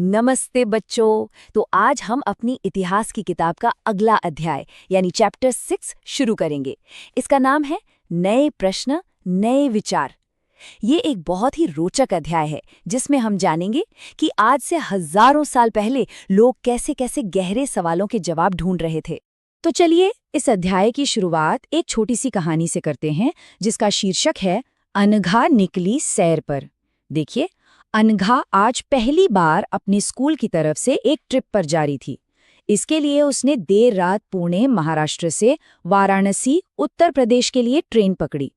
नमस्ते बच्चों। तो आज हम अपनी इतिहास की किताब का अगला अध्याय यानी चैप्टर 6 शुरू करेंगे। इसका नाम है नए प्रश्न नए विचार। ये एक बहुत ही रोचक अध्याय है जिसमें हम जानेंगे कि आज से हजारों साल पहले लोग कैसे कैसे गहरे सवालों के जवाब ढूंढ रहे थे। तो चलिए इस अध्याय की शुरुआत एक छोटी सी कहानी से करते हैं जिसका शीर्षक है अनघा निकली सैर पर। देखिए, अनघा आज पहली बार अपने स्कूल की तरफ से एक ट्रिप पर जा रही थी। इसके लिए उसने देर रात पुणे महाराष्ट्र से वाराणसी उत्तर प्रदेश के लिए ट्रेन पकड़ी।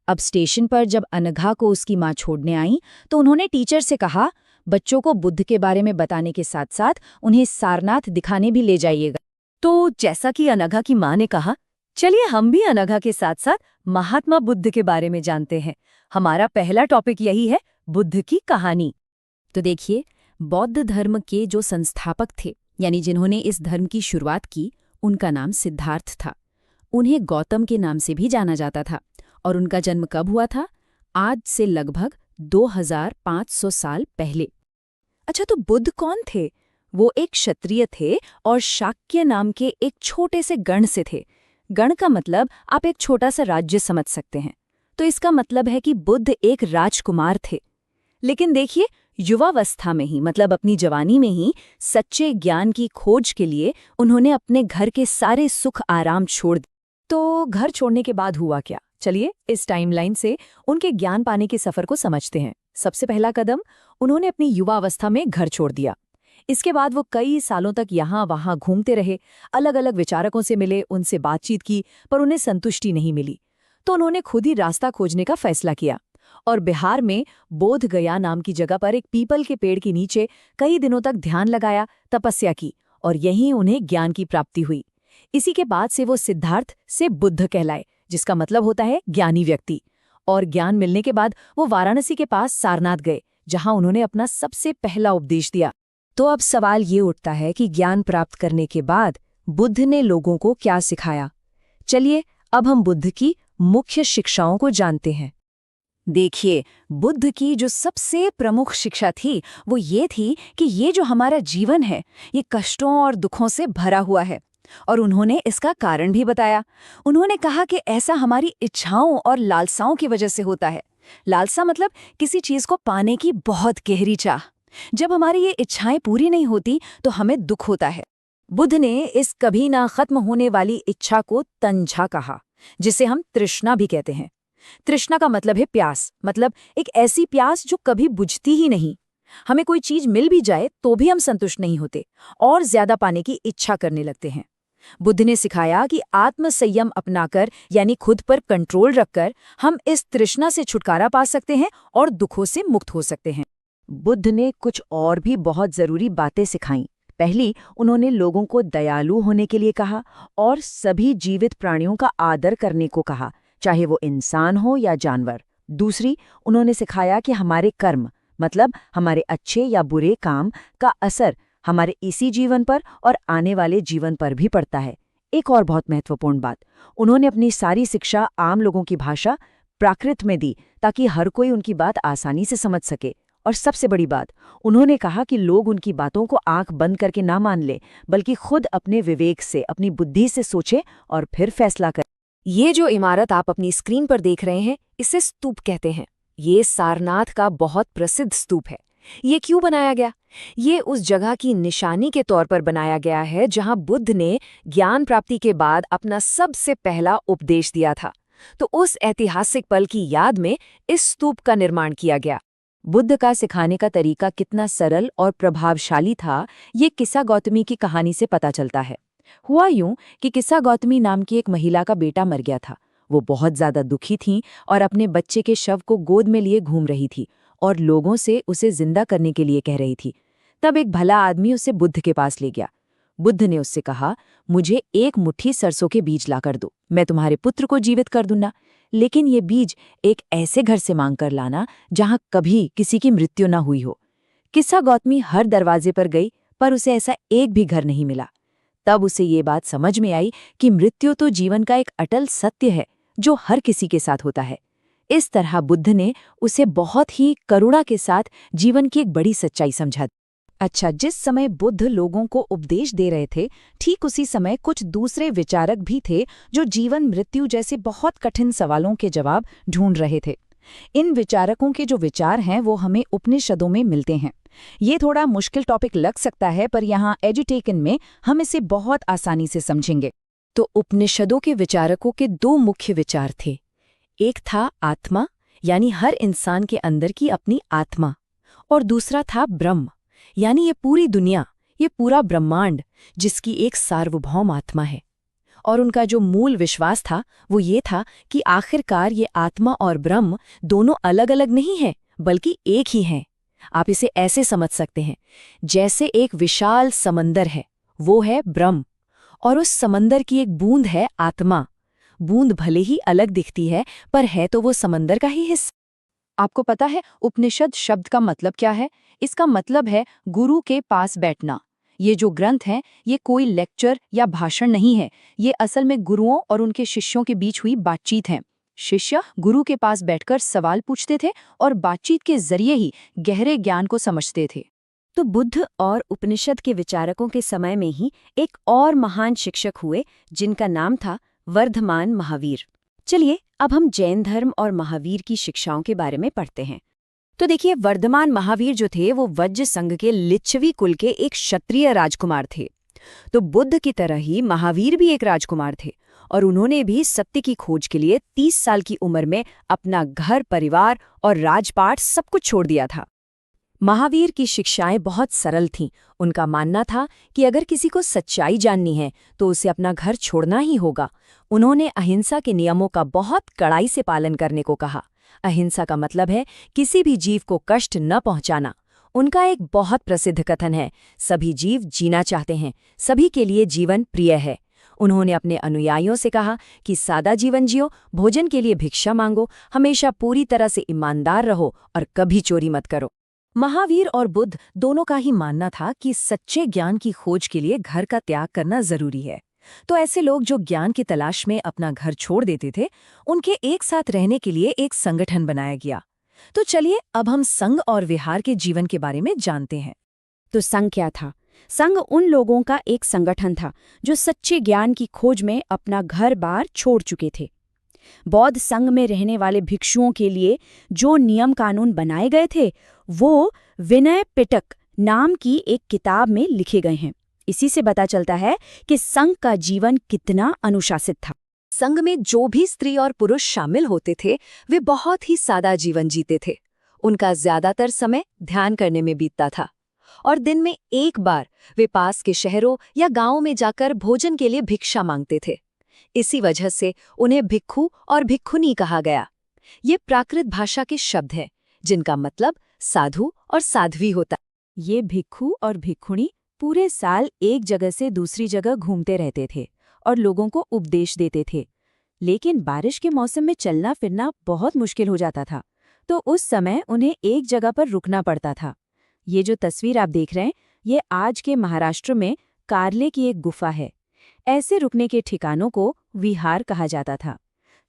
अब स्टेशन पर जब अनघा को उसकी माँ छोड़ने आई तो उन्होंने टीचर से कहा, बच्चों को बुद्ध के बारे में बताने के साथ साथ उन्हें सारनाथ दिखाने भी ले जाइएगा। तो जैसा कि अनघा की माँ ने कहा, चलिए हम भी अनघा के साथ साथ महात्मा बुद्ध के बारे में जानते हैं। हमारा पहला टॉपिक यही है, बुद्ध की कहानी। तो देखिए, बौद्ध धर्म के जो संस्थापक थे यानी जिन्होंने इस धर्म की शुरुआत की, उनका नाम सिद्धार्थ था। उन्हें गौतम के नाम से भी जाना जाता था। और उनका जन्म कब हुआ था? आज से लगभग 2500 साल पहले। अच्छा, तो बुद्ध कौन थे? वो एक क्षत्रिय थे और शाक्य नाम के एक छोटे से गण से थे। गण का मतलब आप एक छोटा सा राज्य समझ सकते हैं। तो इसका मतलब है कि बुद्ध एक राजकुमार थे। लेकिन देखिए, युवावस्था में ही मतलब अपनी जवानी में ही सच्चे ज्ञान की खोज के लिए उन्होंने अपने घर के सारे सुख आराम छोड़ दिए। तो घर छोड़ने के बाद हुआ क्या? चलिए इस टाइमलाइन से उनके ज्ञान पाने के सफर को समझते हैं। सबसे पहला कदम, उन्होंने अपनी युवावस्था में घर छोड़ दिया। इसके बाद वो कई सालों तक यहाँ वहाँ घूमते रहे, अलग अलग विचारकों से मिले, उनसे बातचीत की, पर उन्हें संतुष्टि नहीं मिली। तो उन्होंने खुद ही रास्ता खोजने का फैसला किया और बिहार में बोध गया नाम की जगह पर एक पीपल के पेड़ के नीचे कई दिनों तक ध्यान लगाया, तपस्या की और यहीं उन्हें ज्ञान की प्राप्ति हुई। इसी के बाद से वो सिद्धार्थ से बुद्ध कहलाए, जिसका मतलब होता है ज्ञानी व्यक्ति। और ज्ञान मिलने के बाद वो वाराणसी के पास सारनाथ गए, जहां उन्होंने अपना सबसे पहला उपदेश दिया। तो अब सवाल ये उठता है कि ज्ञान प्राप्त करने के बाद बुद्ध ने लोगों को क्या सिखाया? चलिए अब हम बुद्ध की मुख्य शिक्षाओं को जानते हैं। देखिए, बुद्ध की जो सबसे प्रमुख शिक्षा थी वो ये थी कि ये जो हमारा जीवन है ये कष्टों और दुखों से भरा हुआ है। और उन्होंने इसका कारण भी बताया। उन्होंने कहा कि ऐसा हमारी इच्छाओं और लालसाओं की वजह से होता है। लालसा मतलब किसी चीज को पाने की बहुत गहरी चाह। जब हमारी ये इच्छाएं पूरी नहीं होती तो हमें दुख होता है। बुद्ध ने इस कभी ना खत्म होने वाली इच्छा को तंझा कहा, जिसे हम तृष्णा भी कहते हैं। तृष्णा का मतलब है प्यास, मतलब एक ऐसी प्यास जो कभी बुझती ही नहीं। हमें कोई चीज मिल भी जाए तो भी हम संतुष्ट नहीं होते और ज्यादा पाने की इच्छा करने लगते हैं। बुद्ध ने सिखाया कि आत्म संयम अपनाकर यानी खुद पर कंट्रोल रखकर हम इस तृष्णा से छुटकारा पा सकते हैं और दुखों से मुक्त हो सकते हैं। बुद्ध ने कुछ और भी बहुत जरूरी बातें सिखाईं। पहली, उन्होंने लोगों को दयालु होने के लिए कहा और सभी जीवित प्राणियों का आदर करने को कहा, चाहे वो इंसान हो या जानवर। दूसरी, उन्होंने सिखाया कि हमारे कर्म मतलब हमारे अच्छे या बुरे काम का असर हमारे इसी जीवन पर और आने वाले जीवन पर भी पड़ता है। एक और बहुत महत्वपूर्ण बात, उन्होंने अपनी सारी शिक्षा आम लोगों की भाषा प्राकृत में दी ताकि हर कोई उनकी बात आसानी से समझ सके। और सबसे बड़ी बात, उन्होंने कहा कि लोग उनकी बातों को आंख बंद करके ना मान ले, बल्कि खुद अपने विवेक से, अपनी बुद्धि से सोचे और फिर फैसला करें। ये जो इमारत आप अपनी स्क्रीन पर देख रहे हैं, इसे स्तूप कहते हैं। ये सारनाथ का बहुत प्रसिद्ध स्तूप है। ये क्यों बनाया गया? ये उस जगह की निशानी के तौर पर बनाया गया है जहां बुद्ध ने ज्ञान प्राप्ति के बाद अपना सबसे पहला उपदेश दिया था। तो उस ऐतिहासिक पल की याद में इस स्तूप का निर्माण किया गया। बुद्ध का सिखाने का तरीका कितना सरल और प्रभावशाली था, ये किस्सा गौतमी की कहानी से पता चलता है। हुआ यूं कि किस्सा गौतमी नाम की एक महिला का बेटा मर गया था। वो बहुत ज्यादा दुखी थीं और अपने बच्चे के शव को गोद में लिए घूम रही थी और लोगों से उसे जिंदा करने के लिए कह रही थी। तब एक भला आदमी उसे बुद्ध के पास ले गया। बुद्ध ने उससे कहा, मुझे एक मुट्ठी सरसों के बीज लाकर दो, मैं तुम्हारे पुत्र को जीवित कर दूंगा। लेकिन ये बीज एक ऐसे घर से मांग कर लाना जहां कभी किसी की मृत्यु न हुई हो। किस्सा गौतमी हर दरवाजे पर गई, पर उसे ऐसा एक भी घर नहीं मिला। तब उसे ये बात समझ में आई कि मृत्यु तो जीवन का एक अटल सत्य है जो हर किसी के साथ होता है। इस तरह बुद्ध ने उसे बहुत ही करुणा के साथ जीवन की एक बड़ी सच्चाई समझा। अच्छा, जिस समय बुद्ध लोगों को उपदेश दे रहे थे, ठीक उसी समय कुछ दूसरे विचारक भी थे जो जीवन मृत्यु जैसे बहुत कठिन सवालों के जवाब ढूंढ रहे थे। इन विचारकों के जो विचार हैं वो हमें उपनिषदों में मिलते हैं। ये थोड़ा मुश्किल टॉपिक लग सकता है, पर यहाँ एजुटेकन में हम इसे बहुत आसानी से समझेंगे। तो उपनिषदों के विचारकों के दो मुख्य विचार थे। एक था आत्मा, यानी हर इंसान के अंदर की अपनी आत्मा, और दूसरा था ब्रह्म, यानी ये पूरी दुनिया, ये पूरा ब्रह्मांड, जिसकी एक सार्वभौम आत्मा है। और उनका जो मूल विश्वास था वो ये था कि आखिरकार ये आत्मा और ब्रह्म दोनों अलग अलग नहीं हैं, बल्कि एक ही हैं। आप इसे ऐसे समझ सकते हैं, जैसे एक विशाल समंदर है, वो है ब्रह्म, और उस समंदर की एक बूंद है आत्मा। बूंद भले ही अलग दिखती है, पर है तो वो समंदर का ही हिस्सा। आपको पता है उपनिषद शब्द का मतलब क्या है? इसका मतलब है गुरु के पास बैठना। ये जो ग्रंथ हैं, ये कोई लेक्चर या भाषण नहीं है। ये असल में गुरुओं और उनके शिष्यों के बीच हुई बातचीत है। शिष्य गुरु के पास बैठकर सवाल पूछते थे और बातचीत के जरिए ही गहरे ज्ञान को समझते थे। तो बुद्ध और उपनिषद के विचारकों के समय में ही एक और महान शिक्षक हुए, जिनका नाम था वर्धमान महावीर। चलिए अब हम जैन धर्म और महावीर की शिक्षाओं के बारे में पढ़ते हैं। तो देखिए, वर्धमान महावीर जो थे वो वज्र संघ के लिच्छवी कुल के एक क्षत्रिय राजकुमार थे। तो बुद्ध की तरह ही महावीर भी एक राजकुमार थे, और उन्होंने भी सत्य की खोज के लिए 30 साल की उम्र में अपना घर, परिवार और राजपाट सब कुछ छोड़ दिया था। महावीर की शिक्षाएं बहुत सरल थीं। उनका मानना था कि अगर किसी को सच्चाई जाननी है तो उसे अपना घर छोड़ना ही होगा। उन्होंने अहिंसा के नियमों का बहुत कड़ाई से पालन करने को कहा। अहिंसा का मतलब है किसी भी जीव को कष्ट न पहुंचाना। उनका एक बहुत प्रसिद्ध कथन है, सभी जीव जीना चाहते हैं, सभी के लिए जीवन प्रिय है। उन्होंने अपने अनुयायियों से कहा कि सादा जीवन जियो, भोजन के लिए भिक्षा मांगो, हमेशा पूरी तरह से ईमानदार रहो और कभी चोरी मत करो। महावीर और बुद्ध दोनों का ही मानना था कि सच्चे ज्ञान की खोज के लिए घर का त्याग करना जरूरी है। तो ऐसे लोग जो ज्ञान की तलाश में अपना घर छोड़ देते थे, उनके एक साथ रहने के लिए एक संगठन बनाया गया। तो चलिए अब हम संघ और विहार के जीवन के बारे में जानते हैं। तो संघ क्या था? संघ उन लोगों का एक संगठन था जो सच्चे ज्ञान की खोज में अपना घर बार छोड़ चुके थे। बौद्ध संघ में रहने वाले भिक्षुओं के लिए जो नियम कानून बनाए गए थे वो विनय पिटक नाम की एक किताब में लिखे गए हैं। इसी से पता चलता है कि संघ का जीवन कितना अनुशासित था। संघ में जो भी स्त्री और पुरुष शामिल होते थे वे बहुत ही सादा जीवन जीते थे। उनका ज्यादातर समय ध्यान करने में बीतता था, और दिन में एक बार वे पास के शहरों या गांवों में जाकर भोजन के लिए भिक्षा मांगते थे। इसी वजह से उन्हें भिक्खु और भिक्खुनी कहा गया। ये प्राकृत भाषा के शब्द हैं जिनका मतलब साधु और साध्वी होता। ये भिक्खु और भिक्खुणी पूरे साल एक जगह से दूसरी जगह घूमते रहते थे और लोगों को उपदेश देते थे। लेकिन बारिश के मौसम में चलना फिरना बहुत मुश्किल हो जाता था, तो उस समय उन्हें एक जगह पर रुकना पड़ता था। ये जो तस्वीर आप देख रहे हैं, ये आज के महाराष्ट्र में कार्ले की एक गुफा है। ऐसे रुकने के ठिकानों को विहार कहा जाता था।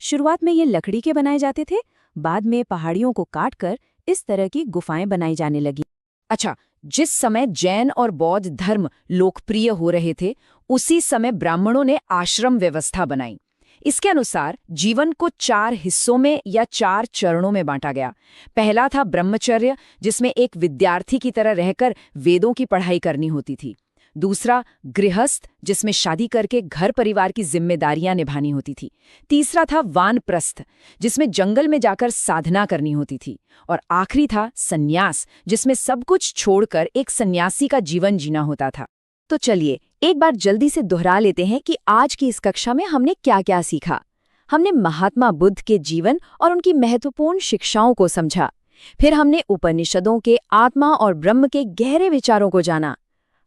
शुरुआत में ये लकड़ी के बनाए जाते थे, बाद में पहाड़ियों को काटकर इस तरह की गुफाएं बनाई जाने लगी। अच्छा, जिस समय जैन और बौद्ध धर्म लोकप्रिय हो रहे थे, उसी समय ब्राह्मणों ने आश्रम व्यवस्था बनाई। इसके अनुसार जीवन को 4 हिस्सों में या 4 चरणों में बांटा गया। पहला था ब्रह्मचर्य, जिसमें एक विद्यार्थी की तरह रहकर वेदों की पढ़ाई करनी होती थी। दूसरा गृहस्थ, जिसमें शादी करके घर परिवार की जिम्मेदारियां निभानी होती थी। तीसरा था वानप्रस्थ, जिसमें जंगल में जाकर साधना करनी होती थी। और आखिरी था सन्यास, जिसमें सब कुछ छोड़कर एक सन्यासी का जीवन जीना होता था। तो चलिए एक बार जल्दी से दोहरा लेते हैं कि आज की इस कक्षा में हमने क्या क्या सीखा। हमने महात्मा बुद्ध के जीवन और उनकी महत्वपूर्ण शिक्षाओं को समझा। फिर हमने उपनिषदों के आत्मा और ब्रह्म के गहरे विचारों को जाना।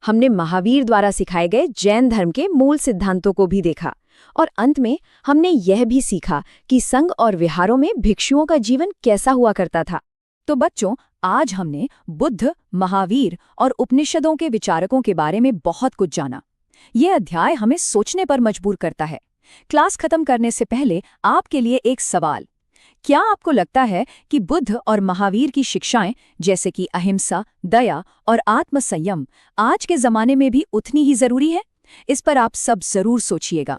हमने महावीर द्वारा सिखाए गए जैन धर्म के मूल सिद्धांतों को भी देखा। और अंत में हमने यह भी सीखा कि संघ और विहारों में भिक्षुओं का जीवन कैसा हुआ करता था। तो बच्चों, आज हमने बुद्ध, महावीर और उपनिषदों के विचारकों के बारे में बहुत कुछ जाना। ये अध्याय हमें सोचने पर मजबूर करता है। क्लास खत्म करने से पहले आपके लिए एक सवाल, क्या आपको लगता है कि बुद्ध और महावीर की शिक्षाएं जैसे कि अहिंसा, दया और आत्मसंयम आज के जमाने में भी उतनी ही जरूरी है? इस पर आप सब जरूर सोचिएगा।